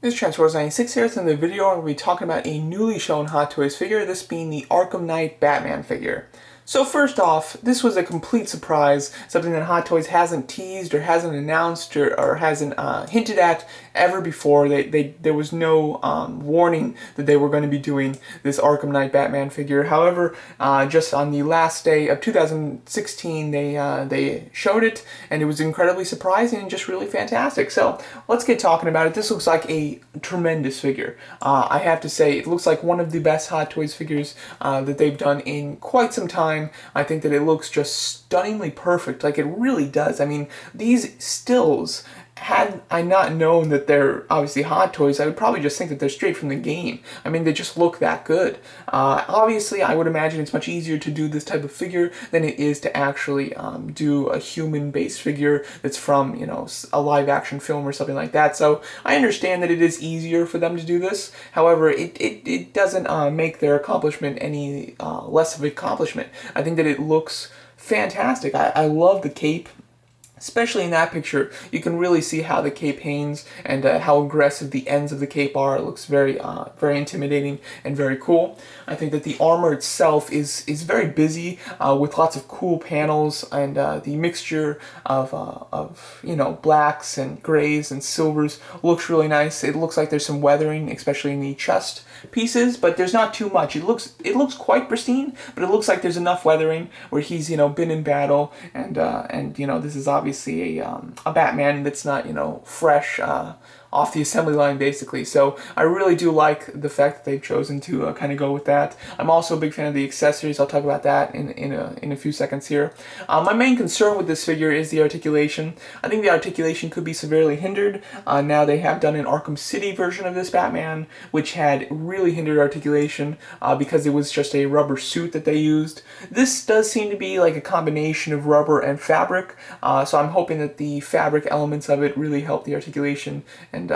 This is Transforce96 here, so in the video I'm going to be talking about a newly shown Hot Toys figure, this being the Arkham Knight Batman figure. So first off, this was a complete surprise, something that Hot Toys hasn't teased or hasn't announced or hasn't hinted at ever before. There was no warning that they were going to be doing this Arkham Knight Batman figure. However, just on the last day of 2016, they showed it, and it was incredibly surprising and just really fantastic. So let's get talking about it. This looks like a tremendous figure. I have to say, it looks like one of the best Hot Toys figures that they've done in quite some time. I think that it looks just stunningly perfect, like it really does. I mean, these stills, had I not known that they're obviously Hot Toys, I would probably just think that they're straight from the game. I mean, they just look that good. Obviously, I would imagine it's much easier to do this type of figure than it is to actually do a human-based figure that's from, you know, a live-action film or something like that. So I understand that it is easier for them to do this. However, it doesn't make their accomplishment any less of an accomplishment. I think that it looks fantastic. I love the cape. Especially in that picture, you can really see how the cape hangs and how aggressive the ends of the cape are. It looks very intimidating and very cool. I think that the armor itself is very busy with lots of cool panels, and the mixture of you know, blacks and grays and silvers looks really nice. It looks like there's some weathering, especially in the chest pieces, but there's not too much. It looks quite pristine, but it looks like there's enough weathering where he's, you know, been in battle, and you know, this is obviously a Batman that's not, you know, fresh off the assembly line, basically. So I really do like the fact that they've chosen to kind of go with that. I'm also a big fan of the accessories. I'll talk about that in a few seconds here. My main concern with this figure is the articulation. I think the articulation could be severely hindered. Now they have done an Arkham City version of this Batman, which had really hindered articulation because it was just a rubber suit that they used. This does seem to be like a combination of rubber and fabric, so I'm hoping that the fabric elements of it really help the articulation and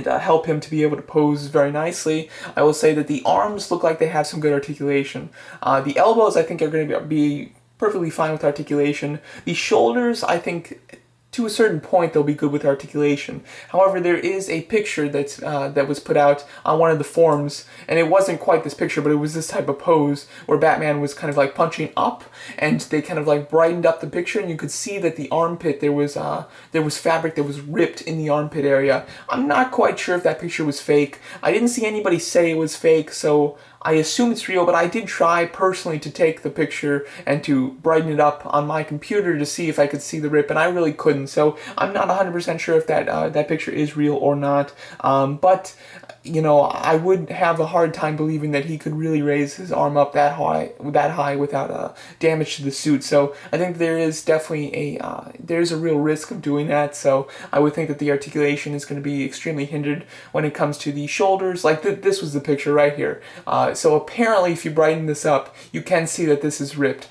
help him to be able to pose very nicely. I will say that the arms look like they have some good articulation. The elbows, I think, are going to be perfectly fine with articulation. The shoulders, I think, to a certain point, they'll be good with articulation. However, there is a picture that was put out on one of the forums, and it wasn't quite this picture, but it was this type of pose where Batman was kind of like punching up, and they kind of like brightened up the picture, and you could see that the armpit, there was fabric that was ripped in the armpit area. I'm not quite sure if that picture was fake. I didn't see anybody say it was fake, so I assume it's real, but I did try personally to take the picture and to brighten it up on my computer to see if I could see the rip, and I really couldn't. So I'm not 100% sure if that picture is real or not. But you know, I would have a hard time believing that he could really raise his arm up that high without damage to the suit. So I think there is definitely there's a real risk of doing that. So I would think that the articulation is going to be extremely hindered when it comes to the shoulders. Like this was the picture right here. So apparently, if you brighten this up, you can see that this is ripped.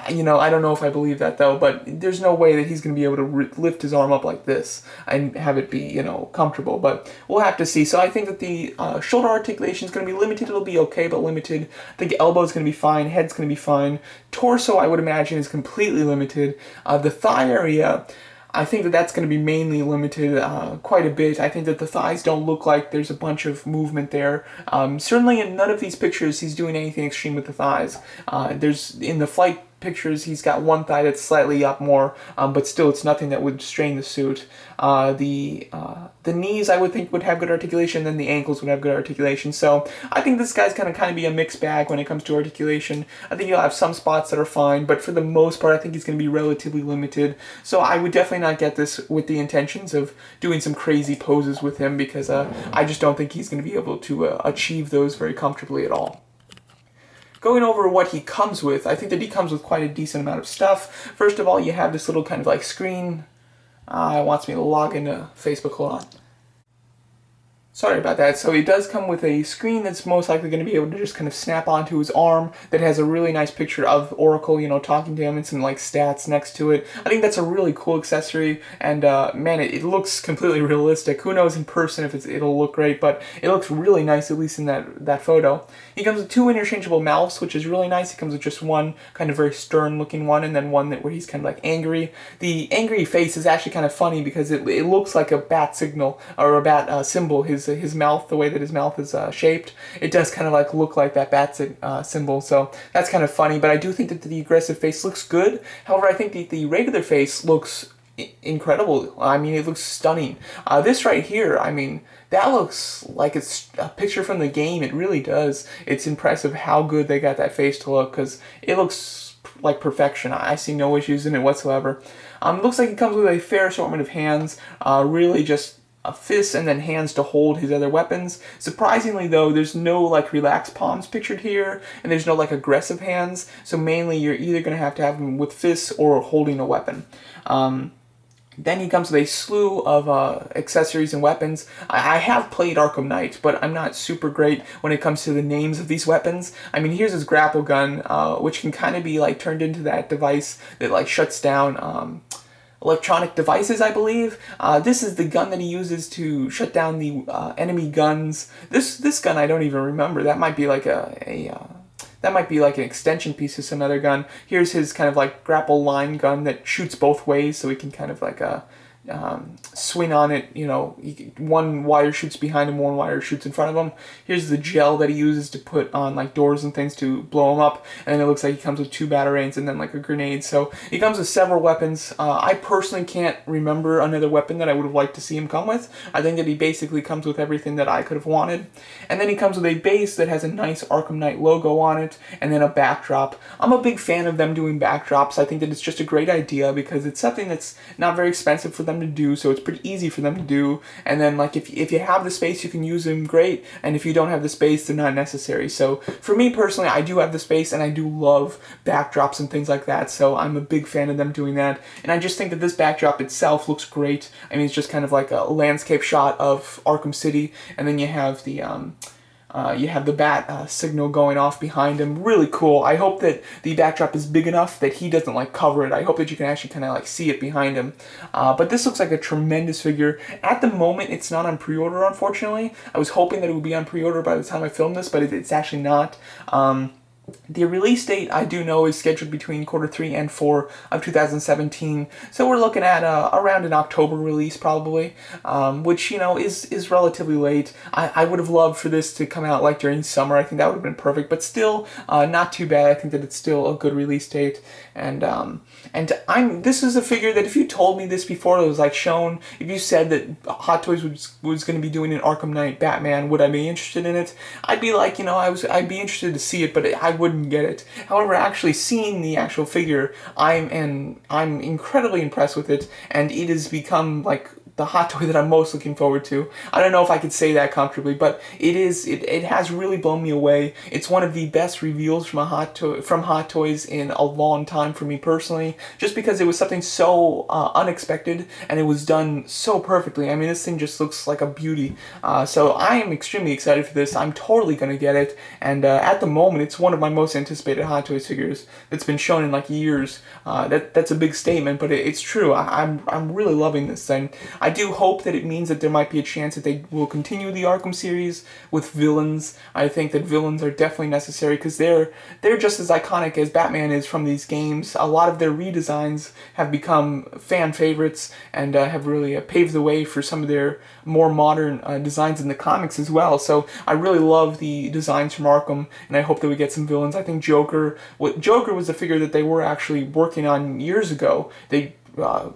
You know, I don't know if I believe that though, but there's no way that he's going to be able to lift his arm up like this and have it be, you know, comfortable. But we'll have to see. So I think that the shoulder articulation is going to be limited. It'll be okay, but limited. I think elbow is going to be fine. Head's going to be fine. Torso, I would imagine, is completely limited. The thigh area, I think that that's going to be mainly limited quite a bit. I think that the thighs don't look like there's a bunch of movement there. Certainly in none of these pictures he's doing anything extreme with the thighs. In the flight pictures, he's got one thigh that's slightly up more, but still it's nothing that would strain the suit. The knees, I would think, would have good articulation, then the ankles would have good articulation. So I think this guy's going to kind of be a mixed bag when it comes to articulation. I think he'll have some spots that are fine, but for the most part, I think he's going to be relatively limited. So I would definitely not get this with the intentions of doing some crazy poses with him, because I just don't think he's going to be able to achieve those very comfortably at all. Going over what he comes with, I think that he comes with quite a decent amount of stuff. First of all, you have this little kind of like screen. It wants me to log into Facebook. Hold on. Sorry about that. So it does come with a screen that's most likely going to be able to just kind of snap onto his arm that has a really nice picture of Oracle, you know, talking to him and some like stats next to it. I think that's a really cool accessory, and man, it looks completely realistic. Who knows in person if it'll look great, but it looks really nice, at least in that photo. He comes with 2 interchangeable mouths, which is really nice. He comes with just one kind of very stern looking one, and then one where he's kind of like angry. The angry face is actually kind of funny because it looks like a bat signal or a bat symbol. His mouth, the way that his mouth is shaped, it does kind of like look like that bat symbol. So that's kind of funny. But I do think that the aggressive face looks good. However, I think the regular face looks incredible. I mean, it looks stunning. This right here, I mean, that looks like it's a picture from the game. It really does. It's impressive how good they got that face to look, because it looks like perfection. I see no issues in it whatsoever. Looks like it comes with a fair assortment of hands. Really just a fist and then hands to hold his other weapons. Surprisingly though, there's no like relaxed palms pictured here, and there's no like aggressive hands, so mainly you're either going to have him with fists or holding a weapon. Then he comes with a slew of accessories and weapons. I have played Arkham Knight, but I'm not super great when it comes to the names of these weapons. I mean, here's his grapple gun, which can kind of be like turned into that device that like shuts down electronic devices, I believe. This is the gun that he uses to shut down the enemy guns. This gun I don't even remember. That might be like that might be like an extension piece of some other gun. Here's his kind of like grapple line gun that shoots both ways, so he can kind of like swing on it, you know, one wire shoots behind him, one wire shoots in front of him. Here's the gel that he uses to put on like doors and things to blow him up, and then it looks like he comes with 2 batarangs and then like a grenade. So he comes with several weapons. I personally can't remember another weapon that I would have liked to see him come with. I think that he basically comes with everything that I could have wanted. And then he comes with a base that has a nice Arkham Knight logo on it, and then a backdrop. I'm a big fan of them doing backdrops. I think that it's just a great idea because it's something that's not very expensive for them to do, so it's pretty easy for them to do. And then like if you have the space, you can use them, great, and if you don't have the space, they're not necessary. So for me personally, I do have the space, and I do love backdrops and things like that, so I'm a big fan of them doing that. And I just think that this backdrop itself looks great. I mean, it's just kind of like a landscape shot of Arkham City, and then you have the bat signal going off behind him. Really cool. I hope that the backdrop is big enough that he doesn't like cover it. I hope that you can actually kind of like see it behind him. But this looks like a tremendous figure. At the moment, it's not on pre-order, unfortunately. I was hoping that it would be on pre-order by the time I filmed this, but it's actually not. The release date, I do know, is scheduled between Q3 and 4 of 2017, so we're looking at around an October release probably, which, you know, is relatively late. I would have loved for this to come out like during summer. I think that would have been perfect, but still not too bad. I think that it's still a good release date, and this is a figure that if you told me this before it was like shown, if you said that Hot Toys was going to be doing an Arkham Knight Batman, would I be interested in it? I'd be like, you know, I'd be interested to see it, but I wouldn't get it. However, actually seeing the actual figure, I'm incredibly impressed with it, and it has become like the Hot Toy that I'm most looking forward to. I don't know if I could say that comfortably, but it has really blown me away. It's one of the best reveals from Hot Toys in a long time for me personally, just because it was something so unexpected, and it was done so perfectly. I mean, this thing just looks like a beauty. So I am extremely excited for this. I'm totally gonna get it, and at the moment, it's one of my most anticipated Hot Toys figures that's been shown in like years. That's a big statement, but it's true. I'm really loving this thing. I do hope that it means that there might be a chance that they will continue the Arkham series with villains. I think that villains are definitely necessary because they're just as iconic as Batman is from these games. A lot of their redesigns have become fan favorites and have really paved the way for some of their more modern designs in the comics as well. So I really love the designs from Arkham, and I hope that we get some villains. I think Joker was a figure that they were actually working on years ago. They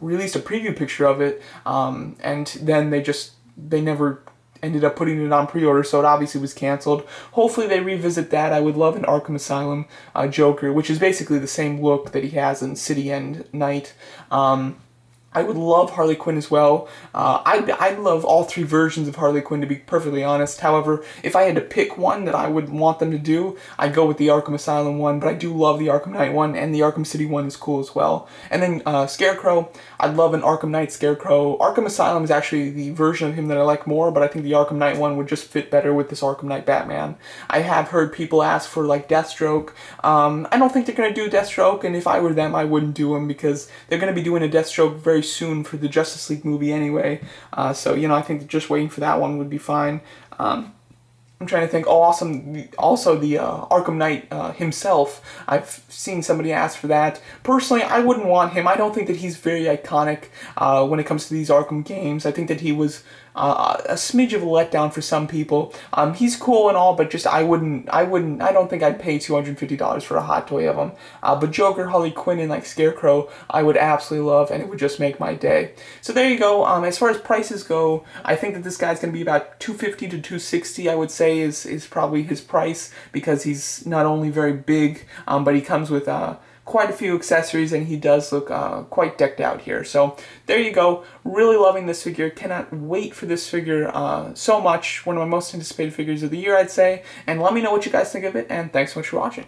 released a preview picture of it, and then they never ended up putting it on pre-order, so it obviously was canceled. Hopefully they revisit that. I would love an Arkham Asylum Joker, which is basically the same look that he has in City and Night. I would love Harley Quinn as well. I love all three versions of Harley Quinn, to be perfectly honest. However, if I had to pick one that I would want them to do, I'd go with the Arkham Asylum one, but I do love the Arkham Knight one, and the Arkham City one is cool as well. And then Scarecrow, I'd love an Arkham Knight Scarecrow. Arkham Asylum is actually the version of him that I like more, but I think the Arkham Knight one would just fit better with this Arkham Knight Batman. I have heard people ask for like Deathstroke. I don't think they're going to do Deathstroke, and if I were them, I wouldn't do him because they're going to be doing a Deathstroke very soon for the Justice League movie anyway. So, I think just waiting for that one would be fine. I'm trying to think. Oh, awesome. Also, the Arkham Knight himself. I've seen somebody ask for that. Personally, I wouldn't want him. I don't think that he's very iconic when it comes to these Arkham games. I think that he was a smidge of a letdown for some people. He's cool and all, but just I don't think I'd pay $250 for a hot toy of him. But Joker, Harley Quinn, and like Scarecrow, I would absolutely love, and it would just make my day. So there you go. As far as prices go, I think that this guy's going to be about $250 to $260, I would say, is probably his price, because he's not only very big, but he comes with quite a few accessories, and he does look quite decked out here. So there you go. Really loving this figure. Cannot wait for this figure so much. One of my most anticipated figures of the year, I'd say. And let me know what you guys think of it, and thanks so much for watching.